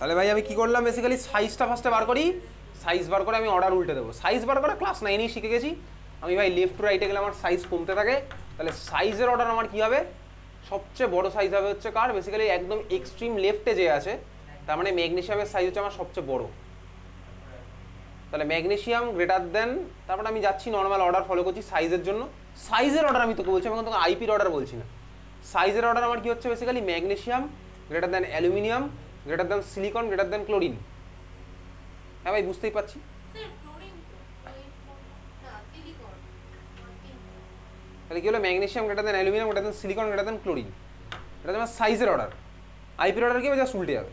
তাহলে ভাই আমি কি করলাম, বেসিক্যালি সাইজটা ফার্স্টে বার করি, সাইজ বার করে আমি অর্ডার উল্টে দেবো। সাইজ বার করা ক্লাস 9-এই শিখে গেছি আমি ভাই। লেফট টু রাইটে গেলে আমার সাইজ কমতে থাকে, তাহলে সাইজের অর্ডার আমার কি হবে, সবচেয়ে বড় সাইজ হবে হচ্ছে কার, বেসিক্যালি একদম এক্সট্রিম লেফটে যে আছে, তার মানে ম্যাগনেসিয়ামের সাইজ হচ্ছে আমার সবচেয়ে বড়। তাহলে ম্যাগনেসিয়াম গ্রেটার দেন, তারপরে আমি যাচ্ছি নর্মাল অর্ডার ফলো করছি সাইজের জন্য। সাইজের অর্ডার আমি তোকে বলছি, আমি তোকে আইপির অর্ডার বলছি না। সাইজের অর্ডার আমার কি হচ্ছে, basically magnesium greater than aluminium greater than silicon greater than chlorine. হ্যাঁ ভাই বুঝতেই পারছি। তাহলে কি হলো, magnesium greater than aluminium greater than silicon greater than chlorine, এটা তোমার সাইজের অর্ডার। আইপির অর্ডার কি হবে, জাস্ট উল্টে যাবে।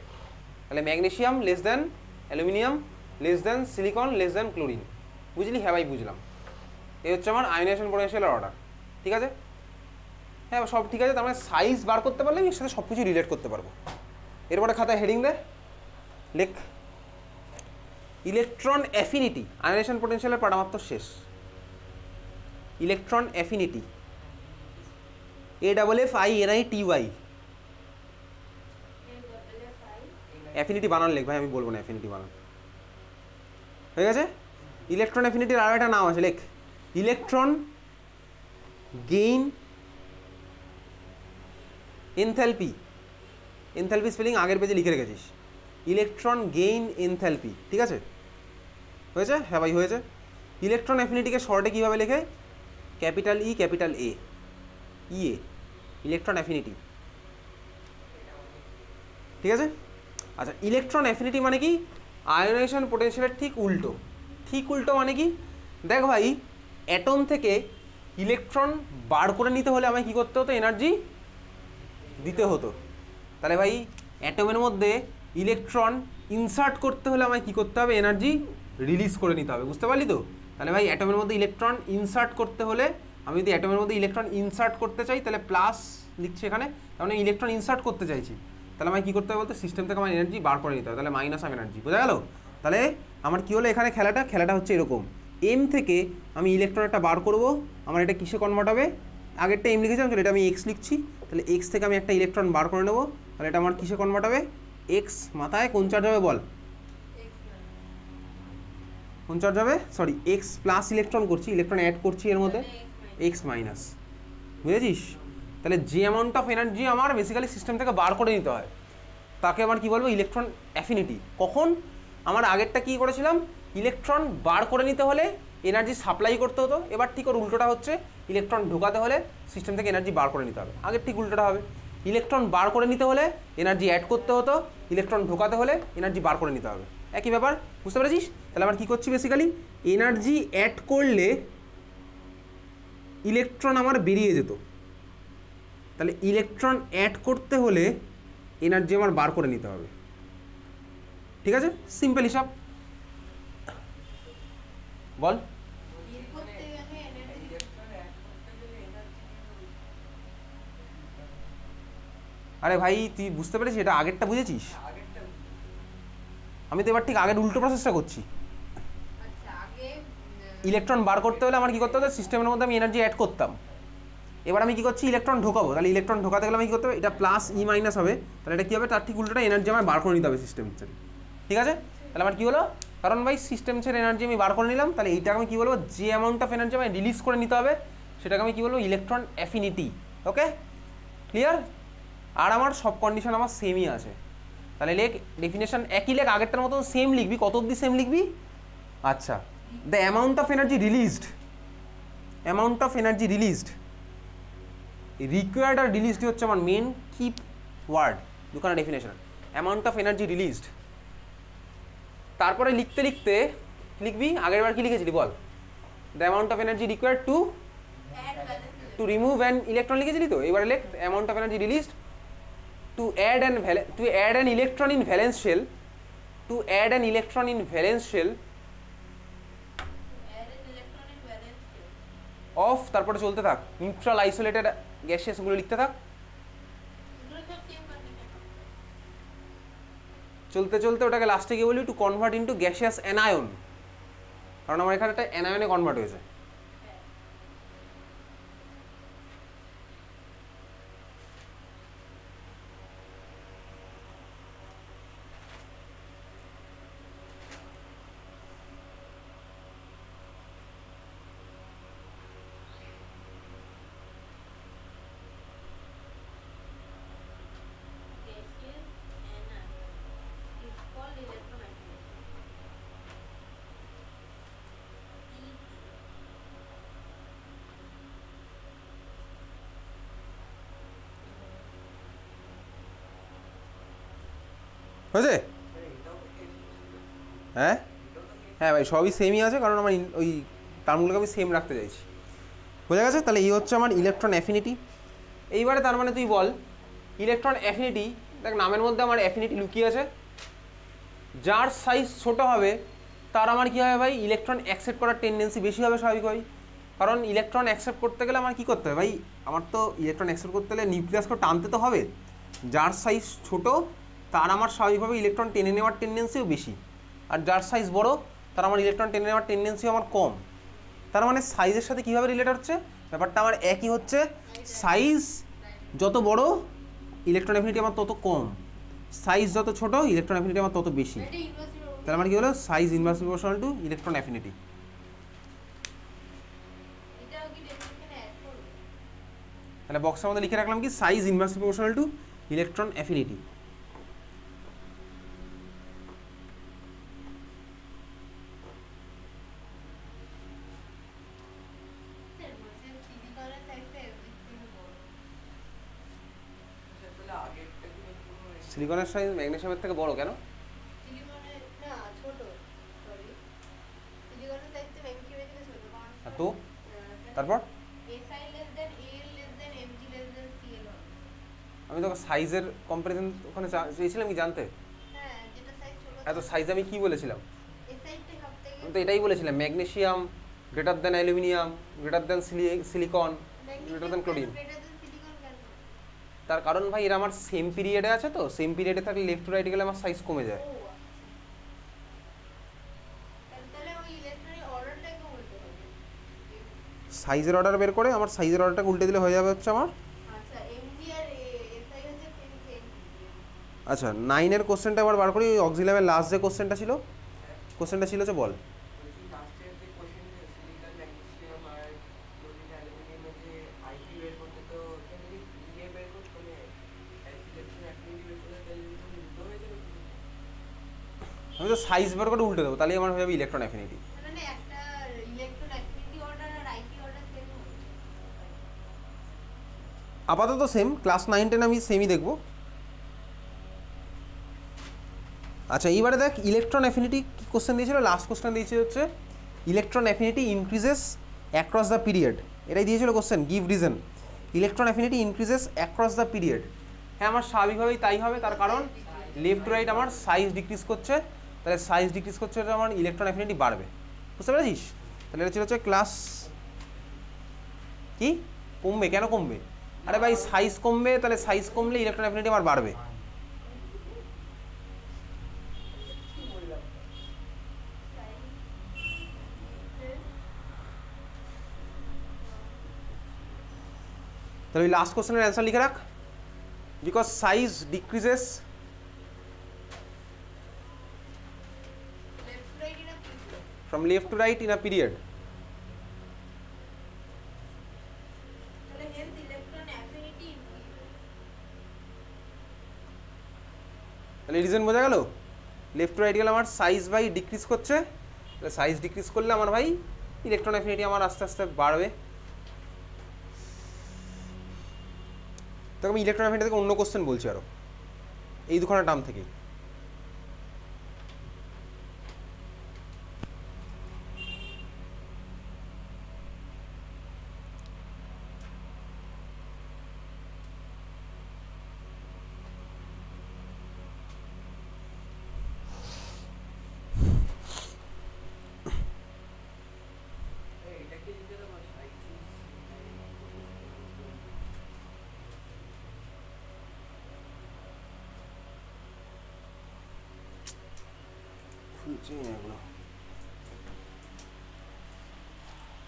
তাহলে magnesium less than aluminium less than silicon less than chlorine. বুঝলি? হ্যাঁ ভাই বুঝলাম। এই হচ্ছে আমার আয়নাইজেশন পোটেনশিয়ালের অর্ডার। ঠিক আছে? হ্যাঁ সব ঠিক আছে। তার মানে সাইজ বার করতে পারলে এর সাথে সব কিছু রিলেট করতে পারবো। এরপরে খাতায় হেডিং দে, লেখ ইলেকট্রন অ্যাফিনিটি। আয়নাইজেশন পোটেনশিয়ালের পাঠমাত্র শেষ। Electron affinity, AFFINITY। অ্যাফিনিটি বানান লেখ ভাই, আমি বলবো না অ্যাফিনিটি বানান। হয়ে গেছে? ইলেকট্রন অ্যাফিনিটির আরও একটা নাম আছে, লেখ electron gain enthalpy. Enthalpy spelling আগের পেজে লিখে রেখেছিস, ইলেকট্রন গেইন এনথ্যালপি। ঠিক আছে? হয়েছে? হ্যাঁ ভাই হয়েছে। ইলেকট্রন অ্যাফিনিটিকে শর্টে কীভাবে লেখে, capital E capital A, EA, electron affinity. ঠিক আছে? আচ্ছা, ইলেকট্রন অ্যাফিনিটি মানে কি, আয়নাইজেশন পোটেনশিয়ালের ঠিক উল্টো। ঠিক উল্টো মানে কি, দেখ ভাই, অ্যাটম থেকে ইলেকট্রন বার করে নিতে হলে আমায় কী করতে হতো, এনার্জি দিতে হতো। তাহলে ভাই অ্যাটমের মধ্যে ইলেকট্রন ইনসার্ট করতে হলে আমায় কী করতে হবে, এনার্জি রিলিজ করে নিতে হবে। বুঝতে পারলি তো? তাহলে ভাই অ্যাটমের মধ্যে ইলেকট্রন ইনসার্ট করতে হলে, আমি যদি অ্যাটমের মধ্যে ইলেকট্রন ইনসার্ট করতে চাই তাহলে প্লাস লিখছি এখানে, তাহলে ইলেকট্রন ইনসার্ট করতে চাইছি, তাহলে আমায় কী করতে হবে বলতে, সিস্টেম থেকে আমার এনার্জি বার করে নিতে হবে, তাহলে মাইনাস অফ এনার্জি। বোঝা গেল? তাহলে আমার কী হলো এখানে, খেলাটা হচ্ছে এরকম, এম থেকে আমি ইলেকট্রন একটা বার করব, আমার এটা কিসে কনভার্ট হবে, আগেরটা এম লিখেছিলাম, এটা আমি এক্স লিখছি, তাহলে এক্স থেকে আমি একটা ইলেকট্রন বার করে নেবো, তাহলে এটা আমার কিসে কনভার্ট হবে, এক্স মাথায় কোন চার্জ হবে বল, কোন চার্জ হবে, সরি এক্স প্লাস ইলেকট্রন করছি, ইলেকট্রন অ্যাড করছি এর মধ্যে, এক্স মাইনাস। বুঝেছিস? তাহলে যে অ্যামাউন্ট অফ এনার্জি আমার বেসিক্যালি সিস্টেম থেকে বার করে নিতে হয় তাকে আমার কী বলবো, ইলেকট্রন অ্যাফিনিটি। কখন আমার আগেরটা কী করেছিলাম, ইলেকট্রন বার করে নিতে হলে এনার্জি সাপ্লাই করতে হতো, এবার ঠিক ওর উল্টোটা হচ্ছে, ইলেকট্রন ঢোকাতে হলে সিস্টেম থেকে এনার্জি বার করে নিতে হবে। আগের ঠিক উল্টোটা হবে, ইলেকট্রন বার করে নিতে হলে এনার্জি অ্যাড করতে হতো, ইলেকট্রন ঢোকাতে হলে এনার্জি বার করে নিতে হবে। একই ব্যাপার, বুঝতে পেরেছিস? তাহলে আমরা কী করছি, বেসিক্যালি এনার্জি অ্যাড করলে ইলেকট্রন আমার বেরিয়ে যেত, তাহলে ইলেকট্রন অ্যাড করতে হলে এনার্জি আমার বার করে নিতে হবে। ঠিক আছে? সিম্পল হিসাব। বল। আরে ভাই তুই বুঝতে পেরেছিস, এটা আগেরটা বুঝেছিস, আমি তো এবার ঠিক আগের উল্টো প্রসেসটা করছি। ইলেকট্রন বার করতে হলে আমার কী করতে হতো, সিস্টেমের মধ্যে আমি এনার্জি অ্যাড করতাম, এবার আমি কী করছি, ইলেকট্রন ঢোকাবো, তাহলে ইলেকট্রন ঢোকাতে গেলে আমি কী করতে হবে, এটা প্লাস ই মাইনাস হবে, তাহলে এটা কী হবে, তার ঠিক উল্টোটা এনার্জি আমার বার করে নিতে হবে সিস্টেম থেকে। ঠিক আছে? তাহলে আমার কী হলো, কারণ ভাই সিস্টেম ছেড়ে এনার্জি আমি বার করে নিলাম, তাহলে এইটাকে আমি কী বলবো, যে অ্যামাউন্ট অফ এনার্জি আমি রিলিজ করে নিতে হবে সেটাকে আমি কী বলবো, ইলেকট্রন অ্যাফিনিটি। Okay clear? আর আমার সব কন্ডিশন আমার সেমই আছে, তাহলে লেখ ডেফিনেশন একই লেখ, আগেরটার মতন সেম লিখবি। কত অবধি সেম লিখবি? আচ্ছা, the amount of energy released, amount of energy released, required আর রিলিজড হচ্ছে আমার মেন কি ওয়ার্ড, দুখানা definition, amount of energy released. তারপরে লিখতে লিখতে লিখবি, আগের বার কি লিখেছিলি বল, the amount of energy required to remove an electron লিখেছিলি তো, এবারে লেখ amount of energy released to add an electron in valence shell, to add an electron in valence shell of, তারপরে চলতে থাক, নিউট্রাল আইসোলেটেড গ্যাসিয়াস গুলো লিখতে থাক, চলতে চলতে ওটাকে লাস্টে গিয়ে বলি to convert into gaseous anion, কারণ আমার এখানে একটা অ্যানায়নে কনভার্ট হয়েছে। হয়েছে? হ্যাঁ হ্যাঁ ভাই, সবই সেমই আছে, কারণ আমার ওই টার্মগুলোকে আমি সেম রাখতে চাইছি। বোঝা গেছে? তাহলে এই হচ্ছে আমার ইলেকট্রন অ্যাফিনিটি। এইবারে তার মানে তুই বল, ইলেকট্রন অ্যাফিনিটি, দেখ নামের মধ্যে আমার অ্যাফিনিটি লুকিয়ে আছে। যার সাইজ ছোট হবে তার আমার কী হবে ভাই, ইলেকট্রন অ্যাকসেপ্ট করার টেন্ডেন্সি বেশি হবে স্বাভাবিকভাবেই। কারণ ইলেকট্রন অ্যাকসেপ্ট করতে গেলে আমার কী করতে হবে ভাই, আমার তো ইলেকট্রন অ্যাকসেপ্ট করতে গেলে নিউক্লিয়াসকে টানতে তো হবে। যার সাইজ ছোট তার আমার স্বাভাবিকভাবে ইলেকট্রন টেনে নেওয়ার টেন্ডেন্সিও বেশি, আর যার সাইজ বড় তার আমার ইলেকট্রন টেনে নেওয়ার টেন্ডেন্সিও আমার কম। তার মানে সাইজের সাথে কীভাবে রিলেট হচ্ছে, ব্যাপারটা আমার একই হচ্ছে। সাইজ যত বড় ইলেকট্রন অ্যাফিনিটি আমার তত কম, সাইজ যত ছোট ইলেকট্রন অ্যাফিনিটি আমার তত বেশি। তাহলে আমার কি হলো, size inversely proportional to electron affinity. তাহলে বক্সের মধ্যে লিখে রাখলাম কি, size inversely proportional to electron affinity. সিলিকনের সাইজ ম্যাগনেসিয়ামের থেকে বড় কেন? তো তারপর আমি তোকে সাইজের কম্পারিজন ওখানে চেয়েছিলাম কি জানতে? হ্যাঁ, তো সাইজ আমি কি বলেছিলাম? আমি তো এটাই বলেছিলাম, magnesium greater than aluminium, greater than silicon, greater than chlorine. তার কারণ ভাই এরা আমার সেম পিরিয়ডে আছে, তো সেম পিরিয়ডে থাকলে লেফট টু রাইট গেলে আমার সাইজ কমে যায়। সাইজের অর্ডার বের করে আমার সাইজের অর্ডারটাকে উল্টে দিলে হয়ে যাবে হচ্ছে আমার। আচ্ছা 9-এর কোশ্চেনটা আবার বার করি, ওই অক্সিলামের লাস্ট যে কোশ্চেনটা ছিল, কোশ্চেনটা ছিল যে বল। আমি তো সাইজ বের করে উল্টে দেবো, তাহলে আমার হয়ে যাবে ইলেকট্রন অ্যাফিনিটি। আপাতত সেম, ক্লাস 9-10 আমি সেমই দেখবো। আচ্ছা এইবারে দেখ ইলেকট্রন অ্যাফিনিটি কি কোশ্চেন দিয়েছিল, লাস্ট কোশ্চেন দিয়েছিল হচ্ছে electron affinity increases across the period. এটাই দিয়েছিল question, give reason. Electron affinity increases across the period. হ্যাঁ আমার স্বাভাবিকভাবেই তাই হবে, তার কারণ লেফট টু রাইট আমার সাইজ ডিক্রিজ করছে, তাহলে সাইজ ডিক্রিজ করছে আমার ইলেকট্রন অ্যাফিনিটি বাড়বে। বুঝতে পেরেছিস? তাহলে এটা ছিল হচ্ছে ক্লাস কি কমবে, কেন কমবে? আরে ভাই সাইজ কমবে, তাহলে সাইজ কমলে ইলেকট্রন অ্যাফিনিটি আমার বাড়বে। তাহলে ওই লাস্ট কোশ্চেনের অ্যান্সার লিখে রাখ, because size decreases from left to right in a period. তাহলে রিজন বোঝা গেল, লেফট টু রাইট গেলে আমার সাইজ ভাই ডিক্রিজ করছে, তাহলে সাইজ ডিক্রিজ করলে আমার ভাই ইলেকট্রন অ্যাফিনিটি আমার আস্তে আস্তে বাড়বে। তবে আমি ইলেকট্রন অ্যাফিনিটি থেকে অন্য কোশ্চেন বলছি আরও, এই দুখানা টার্ম থেকেই।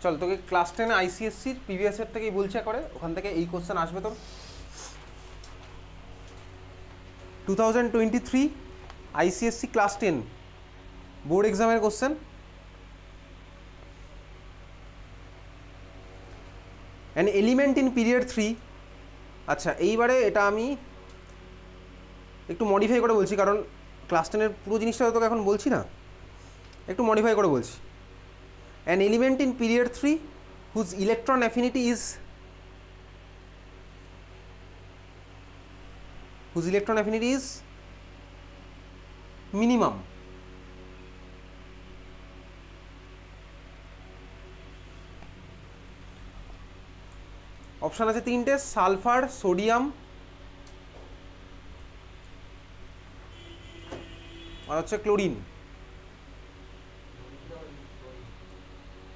চল তোকে ক্লাস 10 আইসিএসসির প্রিভিয়াস ইয়ার থেকেই বলছে করে, ওখান থেকে এই কোশ্চেন আসবে তোর 2023 আইসিএসসি ক্লাস 10 বোর্ড এক্সামের question. An element in period 3। আচ্ছা এইবারে এটা আমি একটু মডিফাই করে বলছি, কারণ ক্লাস 10-এর পুরো জিনিসটা তোকে এখন বলছি না, একটু মডিফাই করে বলছি। An element in period 3 whose electron affinity is, whose electron affinity is minimum. Option আছে তিনটে, সালফার, সোডিয়াম আর হচ্ছে ক্লোরিন।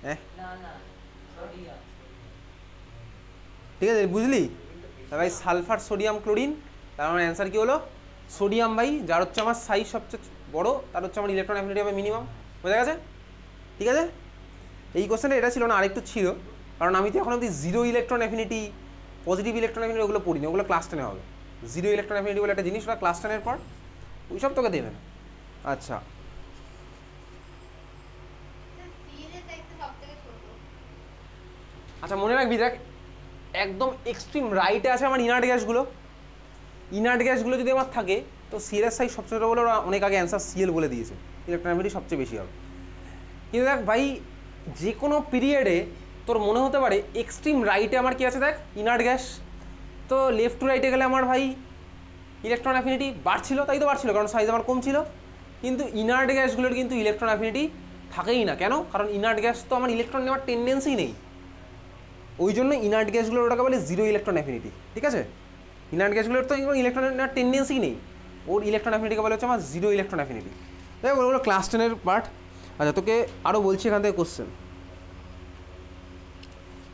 হ্যাঁ ঠিক আছে, বুঝলি? তা ভাই সালফার, সোডিয়াম, ক্লোরিন, তার আমার অ্যান্সার কী হলো? সোডিয়াম ভাই, যার হচ্ছে আমার সাইজ সবচেয়ে বড়, তার হচ্ছে আমার ইলেকট্রন অ্যাফিনিটি হবে মিনিমাম। বোঝা গেছে? ঠিক আছে, এই কোশ্চেনটা এটা ছিল না, আরেকটু ছিল, কারণ আমি তো এখন অবধি zero electron affinity, positive electron affinity ওগুলো পড়িনি, ওগুলো ক্লাস 10-এ হবে। জিরো ইলেকট্রন অ্যাফিনিটি বলে একটা জিনিস, ওটা ক্লাস 10-এর পর, ওই সব তোকে দেবে না। আচ্ছা আচ্ছা, মনে রাখবি, দেখ একদম এক্সট্রিম রাইটে আছে আমার ইনার্ট গ্যাসগুলো। ইনার্ট গ্যাসগুলো যদি আমার থাকে তো সিএল এর সাইজ সবচেয়ে ছোটো বলে ওরা অনেক আগে অ্যান্সার সিএল বলে দিয়েছে, ইলেকট্রন অ্যাফিনিটি সবচেয়ে বেশি হবে। কিন্তু দেখ ভাই, যে কোনো পিরিয়ডে তোর মনে হতে পারে এক্সট্রিম রাইটে আমার কি আছে, দেখ ইনার্ট গ্যাস, তো লেফট টু রাইটে গেলে আমার ভাই ইলেকট্রন অ্যাফিনিটি বাড়ছিল, তাই তো বাড়ছিল কারণ সাইজ আমার কম ছিল। কিন্তু ইনার্ট গ্যাসগুলোর কিন্তু ইলেকট্রন অ্যাফিনিটি থাকেই না। কেন? কারণ ইনার্ট গ্যাস তো আমার ইলেকট্রন নেওয়ার টেন্ডেন্সি নেই, ওই জন্য ইনার্ট গ্যাসগুলোর ওটাকে বলে জিরো ইলেকট্রন অ্যাফিনিটি। ঠিক আছে, ইনার্ট গ্যাসগুলোর তো ইলেকট্রন নেওয়ার টেন্ডেন্সি নেই, ওর ইলেকট্রন অ্যাফিনিটিকে বলে হচ্ছে আমার জিরো ইলেকট্রন অ্যাফিনিটি। তাই ওগুলো ক্লাস 10-এর পার্ট। আচ্ছা, তোকে আরও বলছি এখান থেকে কোশ্চেন।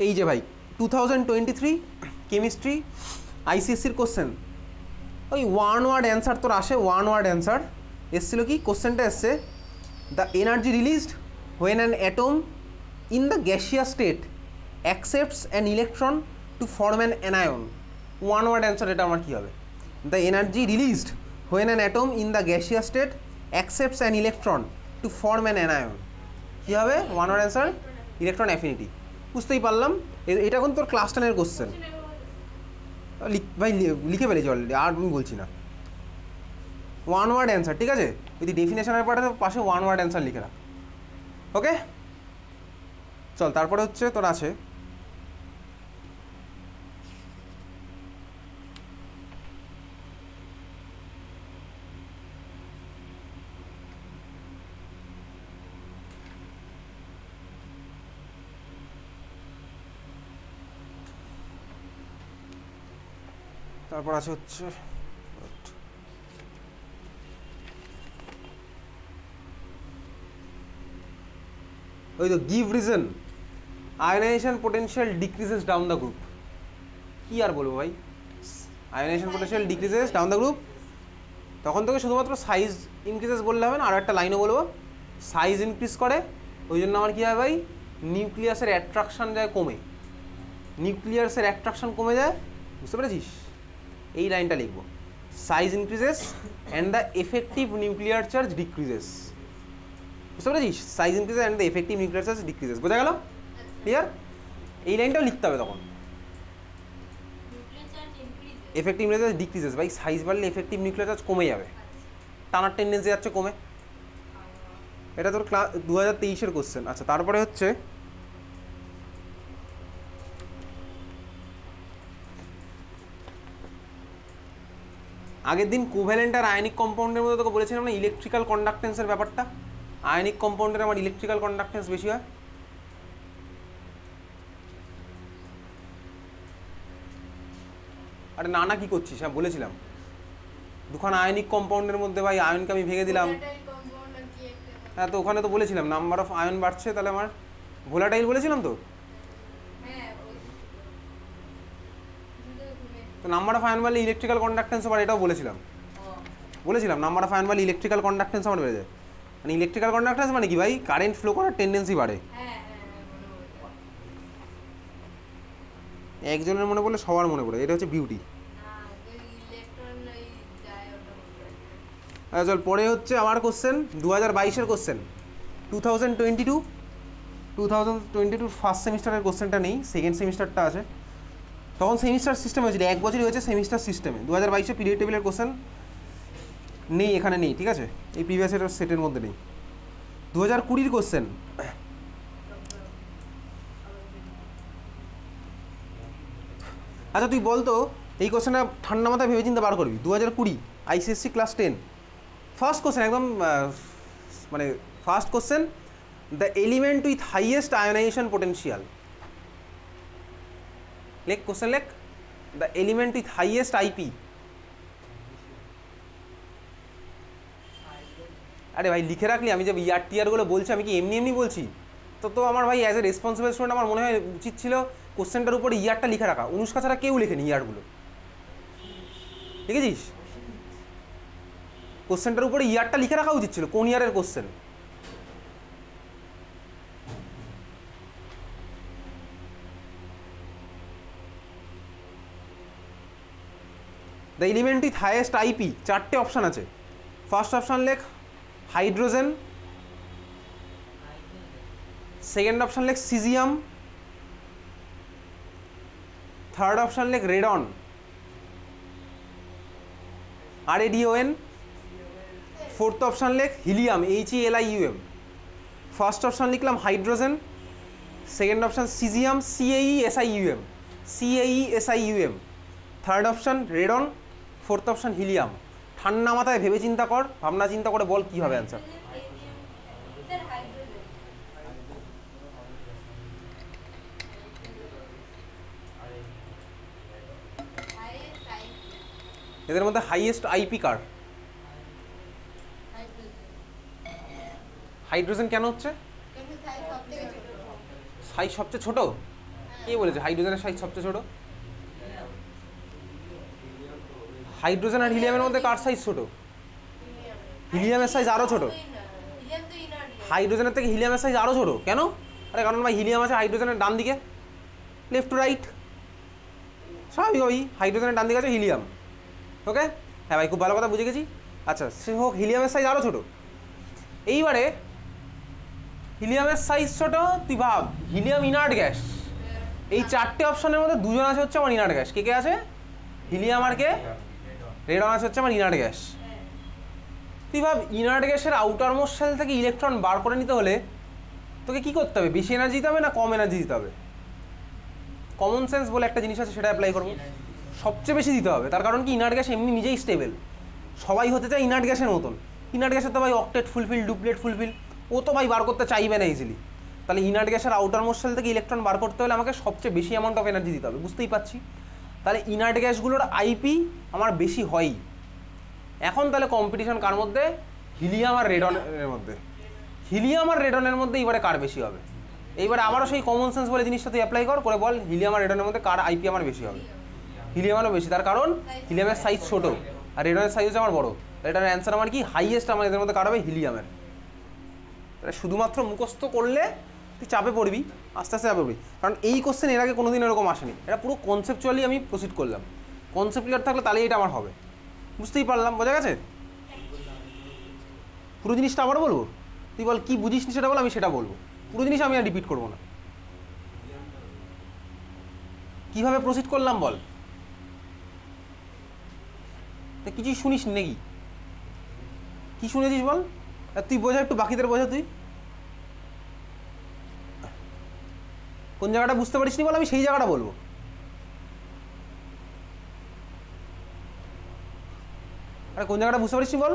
এই যে ভাই 2023 কেমিস্ট্রি আইসিএসসির কোশ্চেন, ওই ওয়ান ওয়ার্ড অ্যান্সার তোর আসে, ওয়ান ওয়ার্ড অ্যান্সার এসেছিলো কি, কোশ্চেনটা এসছে, the energy released when an atom in the gaseous state accepts an electron to form an anion. One word answer এটা আমার কী হবে? The energy released when an atom in the gaseous state accepts an electron to form an anion. কী হবে one word answer? Electron affinity. বুঝতেই পারলাম, এটা কিন্তু তোর ক্লাস 10-এর কোশ্চেন। ভাই লিখে ফেলেছি অলরেডি, আর আমি বলছি না। ওয়ান ওয়ার্ড অ্যান্সার, ঠিক আছে? যদি ডেফিনেশনের পাশে ওয়ান ওয়ার্ড অ্যান্সার লিখে রাখ। ওকে চল, তারপরে হচ্ছে তোর আছে হচ্ছে ওই তো give reason ionization potential decreases down the group. কি আর বলবো ভাই, ionization potential decreases down the group, তখন তোকে শুধুমাত্র সাইজ ইনক্রিজেস বললে হবে না, আর একটা লাইনও বলবো, সাইজ ইনক্রিজ করে, ওই জন্য আমার কী হয় ভাই, নিউক্লিয়াসের অ্যাট্রাকশান যায় কমে, নিউক্লিয়াসের অ্যাট্রাকশান কমে যায়। বুঝতে পেরেছিস? এই লাইনটা লিখবো, size increases and the effective nuclear charge decreases. বুঝতে পেরেছিস? Size increases and the effective nuclear charge decreases. বোঝা গেল? ক্লিয়ার? এই লাইনটাও লিখতে হবে তখন, এফেক্টিভ নিউক্লিয়ার চার্জ ডিক্রিজেস। ভাই সাইজ বাড়লে এফেক্টিভ নিউক্লিয়ার চার্জ কমে যাবে, টানার টেন্ডেন্সি যাচ্ছে কমে। এটা তোর 2023-এর কোশ্চেন। আচ্ছা, তারপরে হচ্ছে আগের দিন কোভ্যালেন্ট আর আয়নিক কম্পাউন্ডের মধ্যে তোকে বলেছিলাম না ইলেকট্রিক্যাল কন্ডাক্টেন্সের ব্যাপারটা, আয়নিক কম্পাউন্ডের আমার ইলেকট্রিক্যাল কন্ডাক্টেন্স বেশি হয়। আরে না না, কি করছিস? হ্যাঁ বলেছিলাম, দুখানা আয়নিক কম্পাউন্ডের মধ্যে ভাই আয়নকে আমি ভেঙে দিলাম। হ্যাঁ, তো ওখানে তো বলেছিলাম নাম্বার অফ আয়ন বাড়ছে, তাহলে আমার ভোলাটাইল বলেছিলাম তো। তো নাম্বার অফ আয়ন বাড়লে ইলেকট্রিক্যাল কন্ডাক্টেন্স বাড়ে, এটাও বলেছিলাম নাম্বার অফ আয়ন বাড়লে ইলেকট্রিক্যাল কন্ডাক্টেন্স আমার বেড়ে যায়। মানে ইলেকট্রিক্যাল কন্ডাক্টেন্স মানে কি ভাই, কারেন্ট ফ্লো করার টেন্ডেন্সি বাড়ে। একজনের মনে পড়লে সবার মনে পড়ে, এটা হচ্ছে বিউটি। আচ্ছা চল, পরে হচ্ছে আমার কোশ্চেন 2022-এর কোশ্চেন, 2022 ফার্স্ট সেমিস্টারের কোশ্চেনটা নেই, সেকেন্ড সেমিস্টারটা আছে। তখন সেমিস্টার সিস্টেম হয়েছিল, এক বছরই হয়েছে সেমিস্টার সিস্টেমে। 2022-এ পিরিয়ড টেবিলের কোশ্চেন নেই, এখানে নেই, ঠিক আছে? এই প্রিভিয়াস ইয়ার সেটের মধ্যে নেই। 2020-এর কোশ্চেন, আচ্ছা তুই বলতো এই কোশ্চেনটা ঠান্ডা মাথায় ভেবে চিন্তে বার করবি। 2020 আইসিএসসি ক্লাস 10 ফার্স্ট কোশ্চেন একদম মানে first question, the element with highest ionization potential. লেখ কোশ্চেন লেখ, the element with highest IP. আরে ভাই লিখে রাখলি, আমি যে ইয়ার টিয়ারগুলো বলছি আমি কি এমনি এমনি বলছি? তো আমার ভাই অ্যাজ এ রেসপন্সিবল স্টুডেন্ট আমার মনে হয় উচিত ছিল কোশ্চেনটার উপরে ইয়ারটা লিখে রাখা। অনুষ্কা ছাড়া কেউ লেখেনি ইয়ারগুলো, লিখেছিস? কোশ্চেনটার উপরে ইয়ারটা লিখে রাখা উচিত ছিল, কোন ইয়ারের question. The element with highest IP, চারটে অপশান আছে। ফার্স্ট অপশান লেখ হাইড্রোজেন, সেকেন্ড অপশান লেখ সিজিয়াম, থার্ড অপশান লেখ রেডন, RADON, ফোর্থ অপশান লেখ হিলিয়াম, HELIUM। ফার্স্ট অপশান লিখলাম hydrogen, second option caesium, CAESIUM, third option radon, fourth option helium. ঠান্ডা মাথায় ভেবে চিন্তা কর, ভাবনা চিন্তা করে বল কী হবে অ্যান্সার। এদের মধ্যে হাইয়েস্ট আইপি কার? হাইড্রোজেন কেন হচ্ছে? সাইজ সবচেয়ে ছোট? কে বলেছে হাইড্রোজেনের সাইজ সবচেয়ে ছোট? হাইড্রোজেন আর হিলিয়ামের মধ্যে কার সাইজ ছোট? হিলিয়ামের সাইজ আরও ছোট। হাইড্রোজেনের থেকে হিলিয়ামের সাইজ আরও ছোট কেন? আরে কারণ ভাই হিলিয়াম আছে হাইড্রোজেনের ডান দিকে, লেফট টু রাইট, স্বাভাবিকভাবেই হাইড্রোজেনের ডান দিকে আছে হিলিয়াম। ওকে, হ্যাঁ ভাই খুব ভালো কথা বুঝে গেছি। আচ্ছা সে হোক, হিলিয়ামের সাইজ আরও ছোট। এইবারে হিলিয়ামের সাইজ ছোট, তুই ভাব হিলিয়াম ইনার্ট গ্যাস। এই চারটে অপশনের মধ্যে দুজন আছে হচ্ছে আমার ইনার্ট গ্যাস। কে কে আছে? হিলিয়াম আর কে? রেডন আছে হচ্ছে আমার ইনার্ট গ্যাস। তুই ভাব ইনার্ট গ্যাসের আউটার মোস্ট শেল থেকে ইলেকট্রন বার করে নিতে হলে তোকে কি করতে হবে? বেশি এনার্জি দিতে হবে না কম এনার্জি দিতে হবে? কমন সেন্স বলে একটা জিনিস আছে, সেটা অ্যাপ্লাই করবো। সবচেয়ে বেশি দিতে হবে, তার কারণ কি ইনার্ট গ্যাস এমনি নিজেই স্টেবল। সবাই হতে চায় ইনার্ট গ্যাসের মতন। ইনার্ট গ্যাসের তো ভাই অক্টেট ফুলফিল, ডুপ্লেট ফুলফিল, ও তো ভাই বার করতে চাইবে না ইজিলি। তাহলে ইনার্ট গ্যাসের আউটার মোস্ট শেল থেকে ইলেকট্রন বার করতে হলে আমাকে সবচেয়ে বেশি অ্যামাউন্ট অফ এনার্জি দিতে হবে, বুঝতেই পারছি। তাহলে ইনার্ট গ্যাসগুলোর আইপি আমার বেশি হয়ই। এখন তাহলে কম্পিটিশন কার মধ্যে? হিলিয়াম আর রেডনের মধ্যে। হিলিয়াম আর রেডনের মধ্যে এবারে কার বেশি হবে? এইবারে আবারও সেই কমন সেন্স বলে জিনিসটা তুই অ্যাপ্লাই করে বল হিলিয়াম আর রেডনের মধ্যে কার আইপি আমার বেশি হবে? হিলিয়ামেরও বেশি, তার কারণ হিলিয়ামের সাইজ ছোট আর রেডনের সাইজ হচ্ছে আমার বড়। এটার অ্যান্সার আমার কি? হাইয়েস্ট আমার এদের মধ্যে কার হবে? হিলিয়ামের। তাহলে শুধুমাত্র মুখস্থ করলে তুই চাপে পড়বি, আস্তে আস্তে চাপে পড়বি। কারণ এই কোশ্চেন এর আগে কোনোদিন এরকম আসেনি। এটা পুরো কনসেপচুয়ালি আমি প্রসিড করলাম। কনসেপ্ট ক্লিয়ার থাকলে তাহলেই এটা আমার হবে, বুঝতেই পারলাম। বোঝা গেছে? পুরো জিনিসটা আবার বলবো? তুই বল কি বুঝিস নি সেটা বল, আমি সেটা বলবো। পুরো জিনিস আমি আর রিপিট করবো না। কিভাবে প্রসিড করলাম বল? তা কিছুই শুনিস নাকি? কি শুনেছিস বল? তুই বোঝা, একটু বাকিদের বোঝা। তুই কোন জায়গাটা বুঝতে পারিস নি বল, আমি সেই জায়গাটা বলবো। আরে কোন জায়গাটা বুঝতে পারিস নি বল?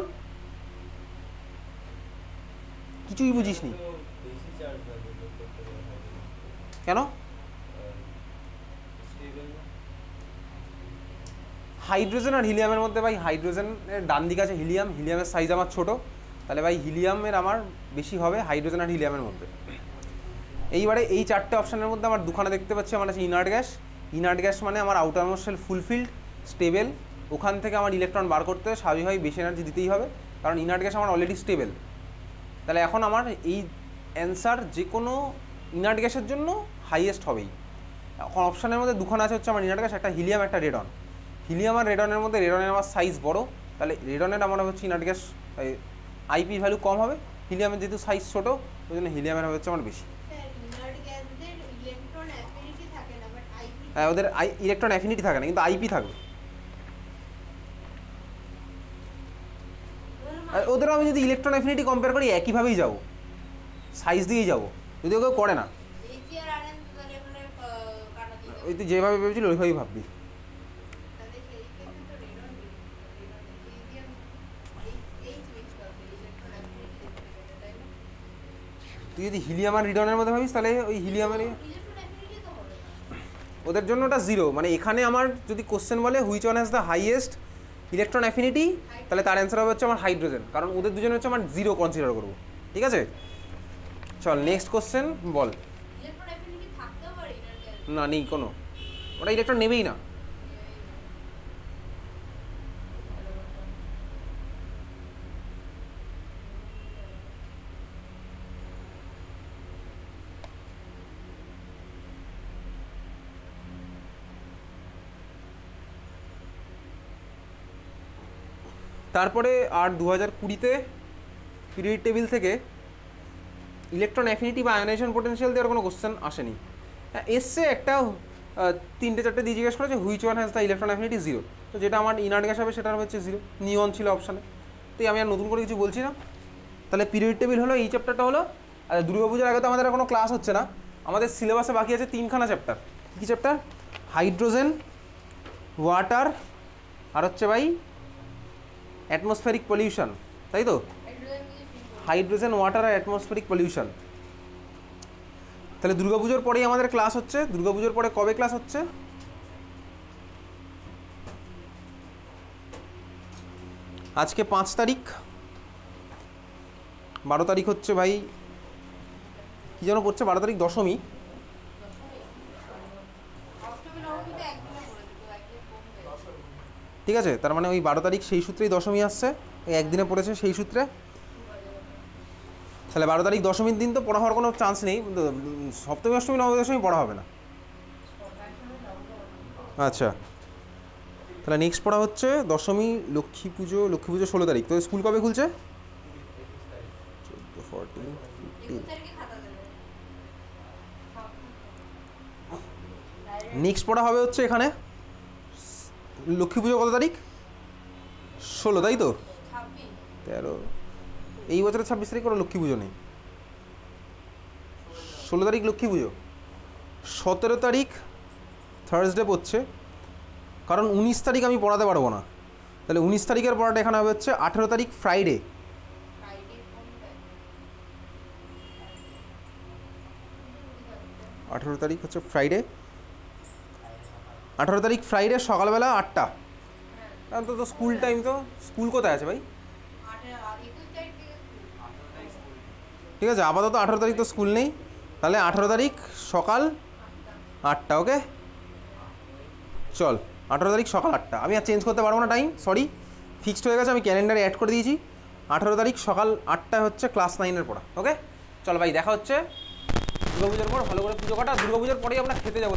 কিছুই বুঝিস নি কেন? হাইড্রোজেন আর হিলিয়ামের মধ্যে ভাই হাইড্রোজেনের ডান দিকে আছে হিলিয়াম, হিলিয়ামের সাইজ আমার ছোট, তাহলে ভাই হিলিয়ামের আমার বেশি হবে হাইড্রোজেন আর হিলিয়ামের মধ্যে। এইবারে এই চারটে অপশানের মধ্যে আমার দুখানা দেখতে পাচ্ছি। আমার আছে ইনার্ট গ্যাস। ইনার্ট গ্যাস মানে আমার outermost shell fulfilled, stable. ওখান থেকে আমার ইলেকট্রন বার করতে হবে, স্বাভাবিকভাবে বেশি এনার্জি দিতেই হবে, কারণ ইনার্ট গ্যাস আমার অলরেডি স্টেবল। তাহলে এখন আমার এই অ্যান্সার যে কোনো ইনার্ট গ্যাসের জন্য হাইয়েস্ট হবেই। এখন অপশানের মধ্যে দুখানা আছে হচ্ছে আমার ইনার্ট গ্যাস, একটা হিলিয়াম একটা রেডন। হিলিয়াম আর রেডনের মধ্যে রেডনের আমার সাইজ বড়, তাহলে রেডনের আমার হচ্ছে ইনার্ট গ্যাস আইপি ভ্যালু কম হবে। হিলিয়ামের যেহেতু সাইজ ছোটো, ওই জন্য হিলিয়ামের হচ্ছে আমার বেশি। হ্যাঁ, ওদের ইলেকট্রন অ্যাফিনিটি থাকে না, কিন্তু আইপি থাকবে। আর ওদের আমি যদি ইলেকট্রন অ্যাফিনিটি কম্পেয়ার করি একইভাবেই যাবো, সাইজ দিয়েই যাবো, যদি কেউ করে না। ওই তুই যেভাবে ভেবেছিলি ওইভাবেই ভাববি। তুই যদি হিলিয়াম আর রিডনের মধ্যে ভাবিস তাহলে ওই হিলিয়ামের ওদের জন্য ওটা জিরো, মানে এখানে আমার যদি কোশ্চেন বলে which one has the highest electron affinity, তাহলে তার অ্যান্সার হবে হচ্ছে আমার হাইড্রোজেন, কারণ ওদের দুজনে হচ্ছে আমার জিরো কনসিডার করবো। ঠিক আছে, চল নেক্সট কোশ্চেন বল। না নেই কোনো, ওটা ইলেকট্রন নেবেই না। তারপরে আর 2020-তে পিরিয়ড টেবিল থেকে ইলেকট্রন অ্যাফিনিটি বা আয়নাইজেশন পোটেনশিয়াল দেওয়ার কোনো কোশ্চেন আসেনি। এসছে একটা 3-4টে দিয়ে জিজ্ঞেস করেছে which one has the electron affinity zero, তো যেটা আমার ইনার্ট গ্যাস হবে সেটার হচ্ছে জিরো, নিয়ন ছিল অপশানে। তো আমি আর নতুন করে কিছু বলছি না। তাহলে পিরিয়ড টেবিল হলো, এই চ্যাপ্টারটা হলো। আর দুর্গাপূজার আগে তো আমাদের আর কোনো ক্লাস হচ্ছে না, আমাদের সিলেবাসে বাকি আছে 3খানা চ্যাপ্টার। কী চ্যাপ্টার? হাইড্রোজেন, ওয়াটার, আর হচ্ছে ভাই অ্যাটমসফেরিক পলিউশন, তাই তো? হাইড্রোজেন, ওয়াটার আর অ্যাটমসফেরিক পলিউশন। তাহলে দুর্গাপুজোর পরেই আমাদের ক্লাস হচ্ছে। দুর্গাপুজোর পরে কবে ক্লাস হচ্ছে? আজকে 5 তারিখ, 12 তারিখ হচ্ছে ভাই কী যেন পড়ছে, 12 তারিখ দশমী। ঠিক আছে, তার মানে ওই 12 তারিখ সেই সূত্রেই দশমী আসছে, ওই একদিনে পড়েছে সেই সূত্রে। তাহলে 12 তারিখ দশমীর দিন তো পড়া হওয়ার কোনো চান্স নেই, সপ্তমী অষ্টমী নবমী দশমী পড়া হবে না। আচ্ছা, তাহলে নেক্সট পড়া হচ্ছে দশমী, লক্ষ্মী পুজো। লক্ষ্মী পুজো 16 তারিখ। তো স্কুল কবে খুলছে? 14, 15। নেক্সট পড়া হবে হচ্ছে এখানে লক্ষ্মী পুজো কত তারিখ? 16, তাই তো? 13, এই বছরের 26 তারিখ কোনো লক্ষ্মী পুজো নেই। 16 তারিখ লক্ষ্মী পুজো। 17 তারিখ থার্সডে পড়ছে, কারণ 19 তারিখ আমি পড়াতে পারবো না। তাহলে 19 তারিখের পড়াটা এখানে হবে হচ্ছে 18 তারিখ ফ্রাইডে। 18 তারিখ হচ্ছে ফ্রাইডে। 18 তারিখ ফ্রাইডে সকালবেলা 8টা। কারণ তো স্কুল টাইম, তো স্কুল কোথায় আছে ভাই? ঠিক আছে, আপাতত 18 তারিখ তো স্কুল নেই, তাহলে 18 তারিখ সকাল 8টা। ওকে চল, 18 তারিখ সকাল 8টা। আমি আর চেঞ্জ করতে পারবো না টাইম, সরি, ফিক্সড হয়ে গেছে, আমি ক্যালেন্ডারে অ্যাড করে দিয়েছি। 18 তারিখ সকাল 8টায় হচ্ছে ক্লাস 9-এর পড়া। ওকে চল ভাই, দেখা হচ্ছে দুর্গাপুজোর পর। ভালো করে পুজো কাটা, দুর্গাপুজোর পরেই আমরা খেতে যাবো।